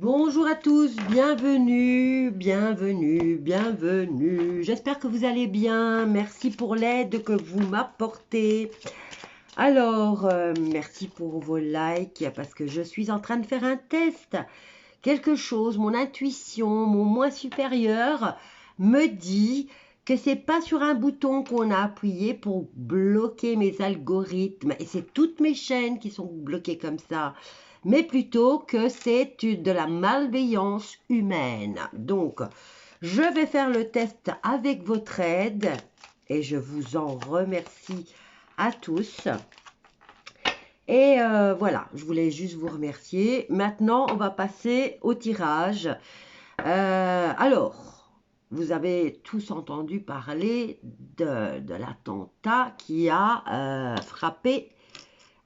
Bonjour à tous, bienvenue, bienvenue, bienvenue. J'espère que vous allez bien. Merci pour l'aide que vous m'apportez. Alors, merci pour vos likes parce que je suis en train de faire un test. Quelque chose, mon intuition, mon moi supérieur me dit que c'est pas sur un bouton qu'on a appuyé pour bloquer mes algorithmes et c'est toutes mes chaînes qui sont bloquées comme ça, mais plutôt que c'est de la malveillance humaine. Donc, je vais faire le test avec votre aide et je vous en remercie à tous. Et voilà, je voulais juste vous remercier. Maintenant, on va passer au tirage. Alors, vous avez tous entendu parler de l'attentat qui a frappé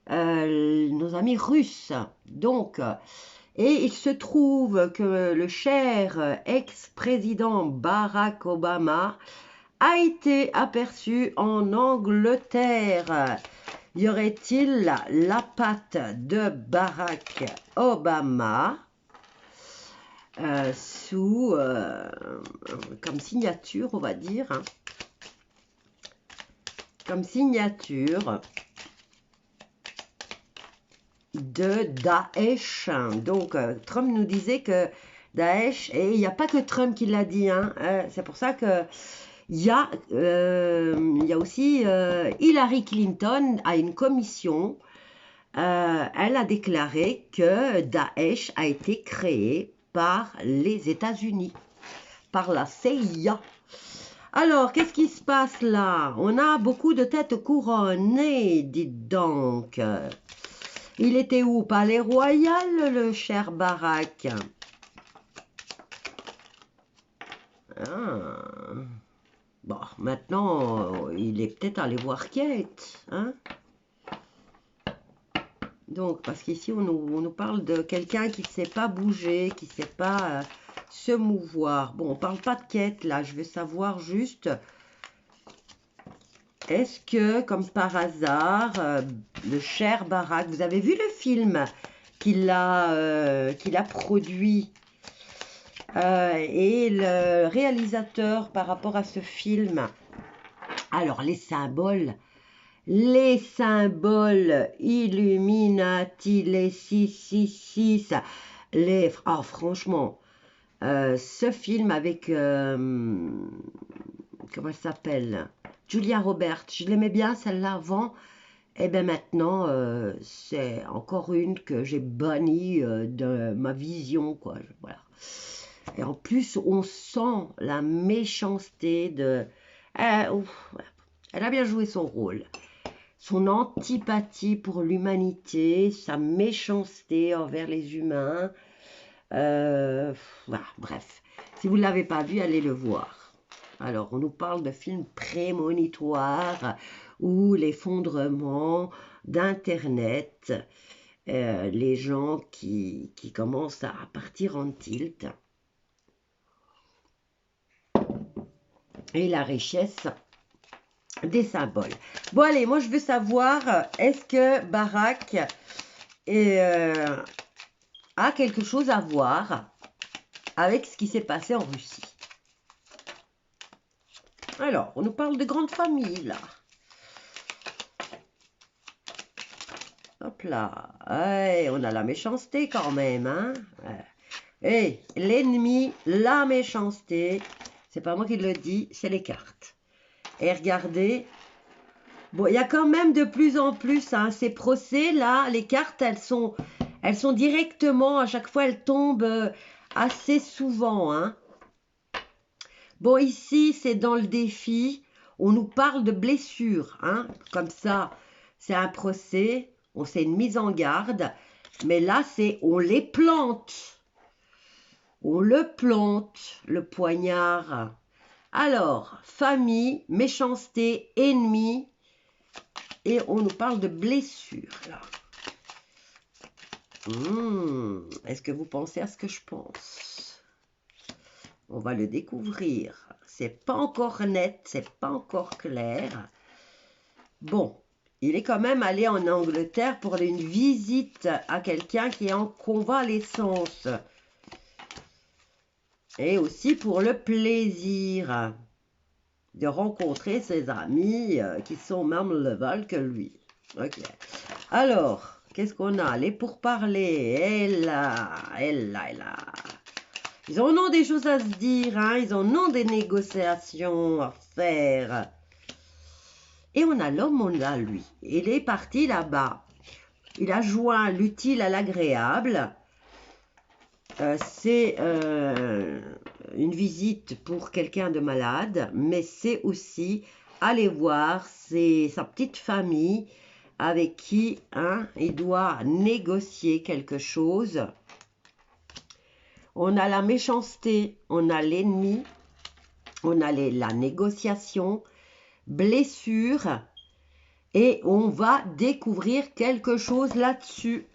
nos amis russes. Donc, et il se trouve que le cher ex-président Barack Obama a été aperçu en Angleterre. Y aurait-il la patte de Barack Obama sous comme signature, on va dire, hein, comme signature de Daesh. Donc Trump nous disait que Daesh, et il n'y a pas que Trump qui l'a dit, hein, c'est pour ça que il y a aussi Hillary Clinton a une commission. Elle a déclaré que Daesh a été créé par les États-Unis, par la CIA. Alors, qu'est-ce qui se passe là? On a beaucoup de têtes couronnées, dites donc. Il était où? Palais Royal, le cher Barack. Ah. Bon, maintenant, il est peut-être allé voir Kate, hein? Donc, parce qu'ici, on nous parle de quelqu'un qui ne sait pas bouger, qui ne sait pas se mouvoir. Bon, on ne parle pas de quête, là. Je veux savoir juste, est-ce que, comme par hasard, le cher Barack, vous avez vu le film qu'il a produit et le réalisateur par rapport à ce film. Alors, les symboles Illuminati, les 666, les... Oh, franchement, ce film avec... comment elle s'appelle? Julia Roberts, je l'aimais bien celle-là avant. Et bien maintenant, c'est encore une que j'ai bannie de ma vision, quoi. Voilà. Et en plus, on sent la méchanceté de... elle a bien joué son rôle. Son antipathie pour l'humanité, sa méchanceté envers les humains. Voilà, bref. Si vous ne l'avez pas vu, allez le voir. Alors, on nous parle de films prémonitoires ou l'effondrement d'Internet. Les gens qui commencent à partir en tilt. Et la richesse des symboles. Bon, allez, moi, je veux savoir, est-ce que Barack a quelque chose à voir avec ce qui s'est passé en Russie? Alors, on nous parle de grande famille, là. Hop là. Ouais, on a la méchanceté quand même, hein. Et l'ennemi, la méchanceté, c'est pas moi qui le dis, c'est les cartes. Et regardez, bon, il y a quand même de plus en plus, hein, ces procès-là, les cartes, elles sont directement, à chaque fois, elles tombent assez souvent, hein. Bon, ici, c'est dans le défi, on nous parle de blessures, hein, comme ça, c'est un procès, c'est une mise en garde, mais là, c'est on les plante. On le plante, le poignard. Alors, famille, méchanceté, ennemi, et on nous parle de blessures, là. Est-ce que vous pensez à ce que je pense? On va le découvrir. C'est pas encore net, c'est pas encore clair. Bon, il est quand même allé en Angleterre pour une visite à quelqu'un qui est en convalescence. Et aussi pour le plaisir de rencontrer ses amis qui sont au même level que lui. Ok. Alors, qu'est-ce qu'on a? Les pourparlers. Et là, et là, et là. Ils en ont des choses à se dire, hein. Ils en ont des négociations à faire. Et on a l'homme, on a lui. Il est parti là-bas. Il a joint l'utile à l'agréable. C'est une visite pour quelqu'un de malade, mais c'est aussi aller voir sa petite famille avec qui il doit négocier quelque chose. On a la méchanceté, on a l'ennemi, on a la négociation, blessure, et on va découvrir quelque chose là-dessus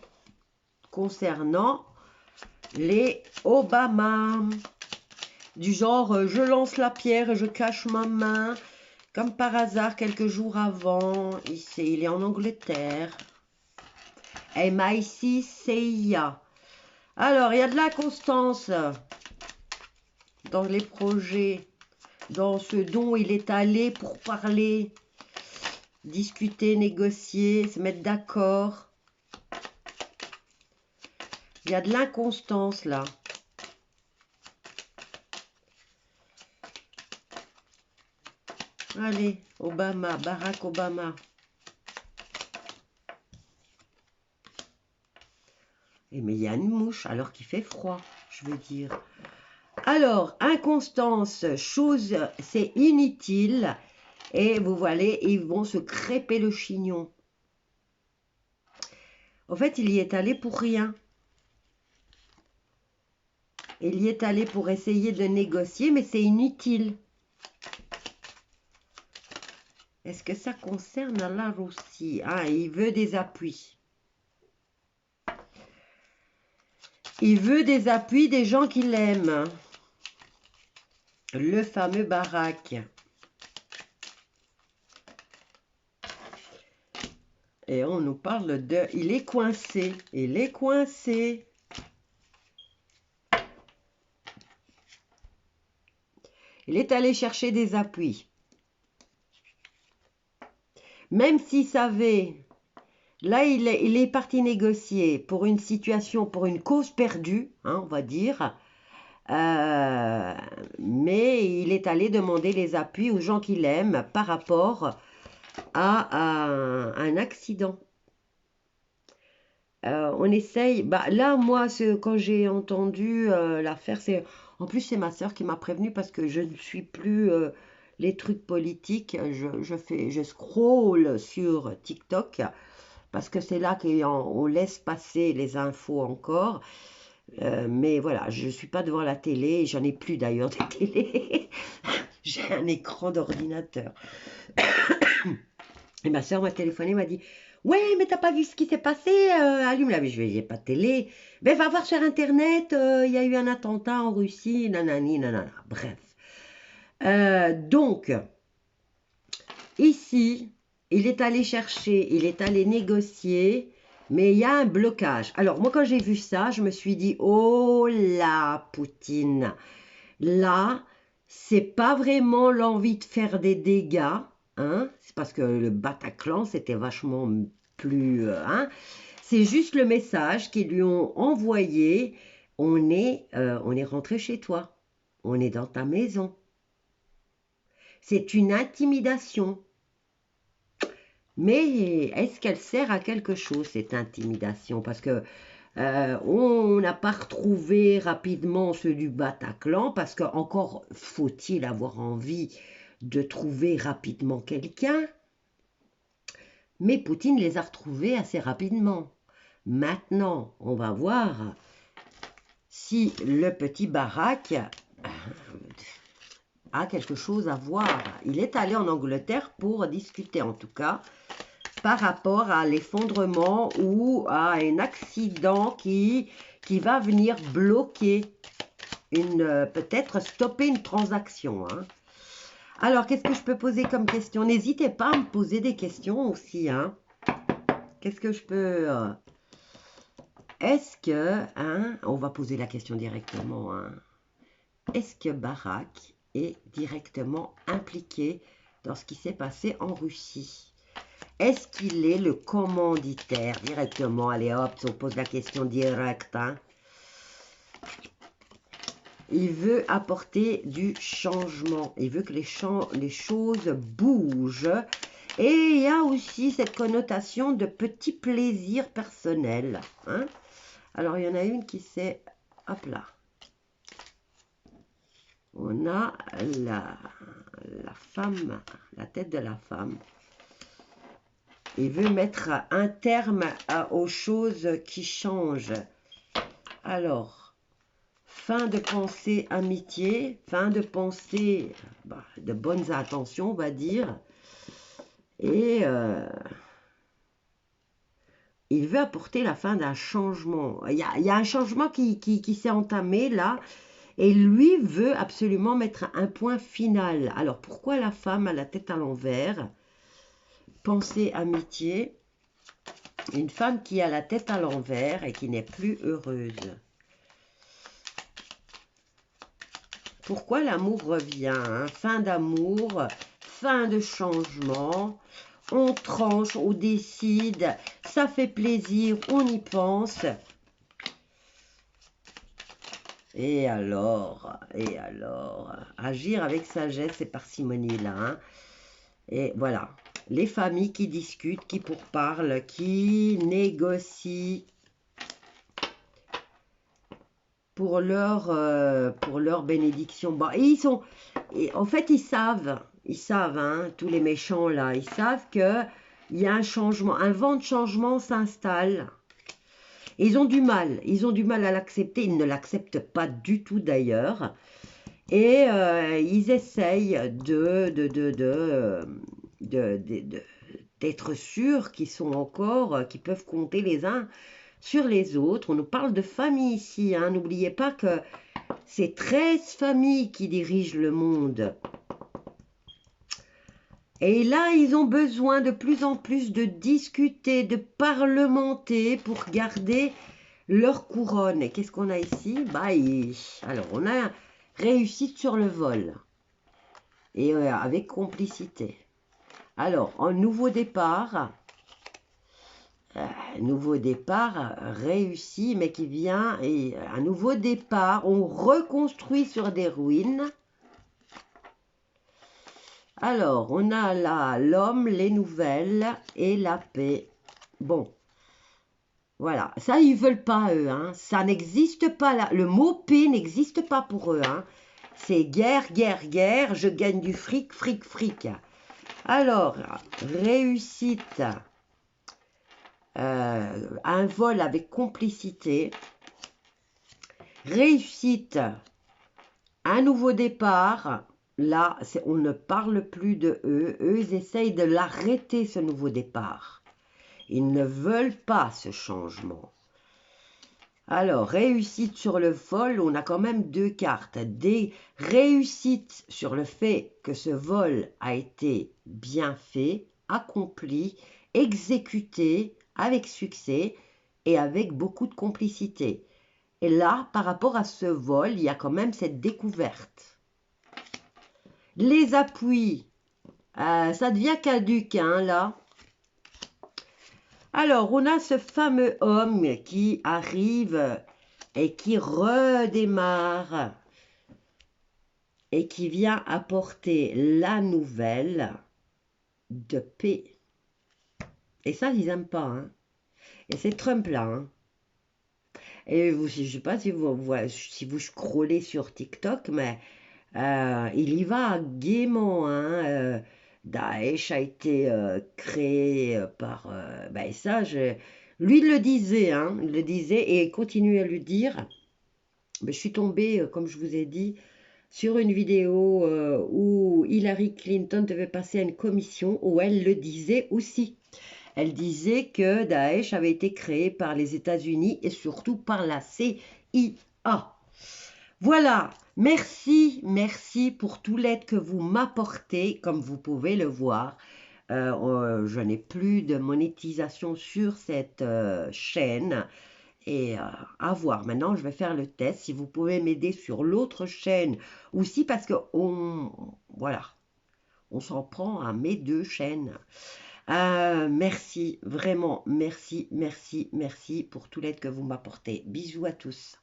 concernant les Obama. Du genre, je lance la pierre et je cache ma main. Comme par hasard, quelques jours avant, il est en Angleterre. MI6CIA. Alors, il y a de l'inconstance dans les projets, dans ce dont il est allé pour parler, discuter, négocier, se mettre d'accord. Il y a de l'inconstance là. Allez, Obama, Barack Obama. Et mais il y a une mouche alors qu'il fait froid, je veux dire. Alors, inconstance, chose, c'est inutile. Et vous voyez, ils vont se crêper le chignon. En fait, il y est allé pour rien. Il y est allé pour essayer de négocier, mais c'est inutile. Est-ce que ça concerne la Russie? Ah, il veut des appuis. Il veut des appuis des gens qui l'aiment. Le fameux Barack. Et on nous parle de... Il est coincé. Il est coincé. Il est allé chercher des appuis. Même s'il savait... Là, il est parti négocier pour une situation, pour une cause perdue, hein, on va dire. Mais il est allé demander les appuis aux gens qu'il aime par rapport à un accident. On essaye... Bah, là, moi, quand j'ai entendu l'affaire, c'est... En plus, c'est ma sœur qui m'a prévenu parce que je ne suis plus les trucs politiques. Je scroll sur TikTok parce que c'est là qu'on laisse passer les infos encore. Mais voilà, je ne suis pas devant la télé. J'en ai plus d'ailleurs de télé. J'ai un écran d'ordinateur. Et ma soeur m'a téléphoné, m'a dit... Ouais, mais t'as pas vu ce qui s'est passé? Allume la... Je vais dire, pas de télé. Ben, va voir sur Internet. Il y a eu un attentat en Russie. Nanani, nanana. Bref. Donc, ici, il est allé chercher, il est allé négocier, mais il y a un blocage. Alors, moi, quand j'ai vu ça, je me suis dit, oh là, Poutine, là, c'est pas vraiment l'envie de faire des dégâts, hein, c'est parce que le Bataclan, c'était vachement plus, hein, c'est juste le message qu'ils lui ont envoyé, on est rentré chez toi, on est dans ta maison. C'est une intimidation. Mais est-ce qu'elle sert à quelque chose, cette intimidation? Parce que on n'a pas retrouvé rapidement ceux du Bataclan, parce que encore faut-il avoir envie de trouver rapidement quelqu'un. Mais Poutine les a retrouvés assez rapidement. Maintenant, on va voir si le petit Barack a quelque chose à voir. Il est allé en Angleterre pour discuter, en tout cas, par rapport à l'effondrement ou à un accident qui va venir bloquer, peut-être stopper une transaction. Hein. Alors, qu'est-ce que je peux poser comme question? N'hésitez pas à me poser des questions aussi. Hein. Qu'est-ce que je peux... Est-ce que... Hein, on va poser la question directement. Hein. est-ce que Barak est directement impliqué dans ce qui s'est passé en Russie? Est-ce qu'il est le commanditaire directement? Allez hop, on pose la question directe. Hein. Il veut apporter du changement. Il veut que les choses bougent. Et il y a aussi cette connotation de petit plaisir personnel. Hein. Alors, il y en a une qui c'est... Hop là. On a la femme, la tête de la femme. Il veut mettre un terme aux choses qui changent. Alors, fin de pensée amitié, fin de pensée de bonnes intentions, on va dire. Et il veut apporter la fin d'un changement. Il y a un changement qui s'est entamé là. Et lui veut absolument mettre un point final. Alors, pourquoi la femme a la tête à l'envers? Pensée, amitié. Une femme qui a la tête à l'envers et qui n'est plus heureuse. Pourquoi l'amour revient? Hein? Fin d'amour, fin de changement. On tranche, on décide. Ça fait plaisir, on y pense. Et alors, agir avec sagesse et parcimonie là. Hein. Et voilà, les familles qui discutent, qui pourparlent, qui négocient pour leur bénédiction. Bon, en fait, ils savent, hein, tous les méchants là, ils savent que il y a un changement, un vent de changement s'installe. Ils ont du mal à l'accepter, ils ne l'acceptent pas du tout d'ailleurs. Et ils essayent d'être sûrs qu'ils sont encore, qu'ils peuvent compter les uns sur les autres. On nous parle de famille ici, hein. N'oubliez pas que c'est 13 familles qui dirigent le monde. Et là, ils ont besoin de plus en plus de discuter, de parlementer pour garder leur couronne. Et qu'est-ce qu'on a ici? Alors, on a réussite sur le vol. Et avec complicité. Alors, un nouveau départ réussi, mais qui vient, et un nouveau départ, on reconstruit sur des ruines. Alors, on a là l'homme, les nouvelles et la paix. Bon, voilà, ça ils veulent pas eux, hein. Ça n'existe pas là, le mot paix n'existe pas pour eux, hein. C'est guerre, guerre, guerre, je gagne du fric, fric, fric. Alors, réussite, un vol avec complicité, réussite, un nouveau départ, là, on ne parle plus de eux, ils essayent de l'arrêter ce nouveau départ. Ils ne veulent pas ce changement. Alors, réussite sur le vol, on a quand même deux cartes. Des réussites sur le fait que ce vol a été bien fait, accompli, exécuté avec succès et avec beaucoup de complicité. Et là, par rapport à ce vol, il y a quand même cette découverte. Les appuis, ça devient caduc, hein, là. Alors, on a ce fameux homme qui arrive et qui redémarre et qui vient apporter la nouvelle de paix. Et ça, ils n'aiment pas. Hein. Et c'est Trump là. Hein. Et je ne sais pas si vous scrollez sur TikTok, mais il y va gaiement. Hein, Daesh a été créé par... lui, il le disait, hein, il le disait et il continue à le dire. Mais je suis tombée, comme je vous ai dit, sur une vidéo où Hillary Clinton devait passer à une commission où elle le disait aussi. Elle disait que Daesh avait été créé par les États-Unis et surtout par la CIA. Voilà, merci pour tout l'aide que vous m'apportez, comme vous pouvez le voir. Je n'ai plus de monétisation sur cette chaîne Et à voir. Maintenant, je vais faire le test. Si vous pouvez m'aider sur l'autre chaîne aussi, parce que voilà, on s'en prend à mes deux chaînes. Merci, vraiment, merci, merci, merci pour tout l'aide que vous m'apportez. Bisous à tous.